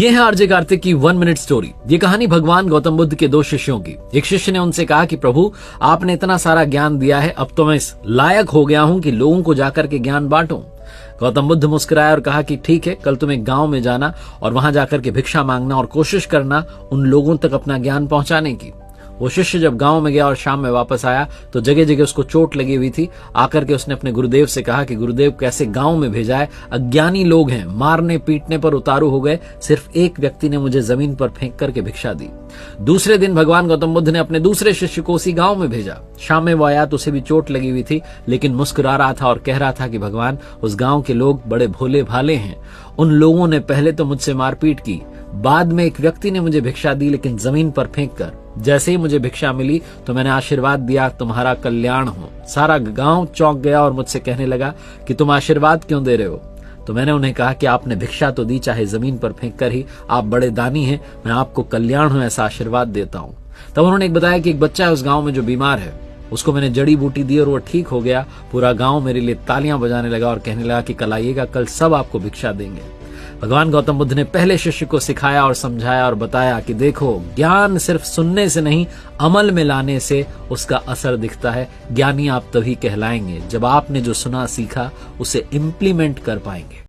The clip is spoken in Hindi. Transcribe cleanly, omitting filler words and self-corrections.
ये है आरजे कार्तिक की 1 मिनट स्टोरी। ये कहानी भगवान गौतम बुद्ध के 2 शिष्यों की। एक शिष्य ने उनसे कहा कि प्रभु, आपने इतना सारा ज्ञान दिया है, अब तो मैं इस लायक हो गया हूं कि लोगों को जाकर के ज्ञान बांटूं। गौतम बुद्ध मुस्कुराया और कहा कि ठीक है, कल तुम एक गांव में जाना और वहां जाकर के भिक्षा मांगना और कोशिश करना उन लोगों तक अपना ज्ञान पहुंचाने की। वो शिष्य जब गांव में गया और शाम में वापस आया तो जगह जगह उसको चोट लगी हुई थी। आकर के उसने अपने गुरुदेव से कहा कि गुरुदेव, कैसे गांव में भेजा है, अज्ञानी लोग हैं, मारने पीटने पर उतारू हो गए, सिर्फ एक व्यक्ति ने मुझे जमीन पर फेंक करके भिक्षा दी। दूसरे दिन भगवान गौतम बुद्ध ने अपने दूसरे शिष्य को उसी गांव में भेजा। शाम में वो आया तो उसे भी चोट लगी हुई थी, लेकिन मुस्कुरा रहा था और कह रहा था कि भगवान, उस गांव के लोग बड़े भोले भाले हैं। उन लोगों ने पहले तो मुझसे मारपीट की, बाद में एक व्यक्ति ने मुझे भिक्षा दी, लेकिन जमीन पर फेंक कर। जैसे ही मुझे भिक्षा मिली तो मैंने आशीर्वाद दिया, तुम्हारा कल्याण हो। सारा गांव चौंक गया और मुझसे कहने लगा कि तुम आशीर्वाद क्यों दे रहे हो। तो मैंने उन्हें कहा कि आपने भिक्षा तो दी, चाहे जमीन पर फेंक कर ही, आप बड़े दानी हैं, मैं आपको कल्याण हो ऐसा आशीर्वाद देता हूं। तब उन्होंने बताया कि एक बच्चा है उस गांव में जो बीमार है, उसको मैंने जड़ी बूटी दी और वो ठीक हो गया। पूरा गांव मेरे लिए तालियां बजाने लगा और कहने लगा कि कल आइएगा, कल सब आपको भिक्षा देंगे। भगवान गौतम बुद्ध ने पहले शिष्य को सिखाया और समझाया और बताया कि देखो, ज्ञान सिर्फ सुनने से नहीं, अमल में लाने से उसका असर दिखता है। ज्ञानी आप तभी कहलाएंगे जब आपने जो सुना सीखा उसे इम्प्लीमेंट कर पाएंगे।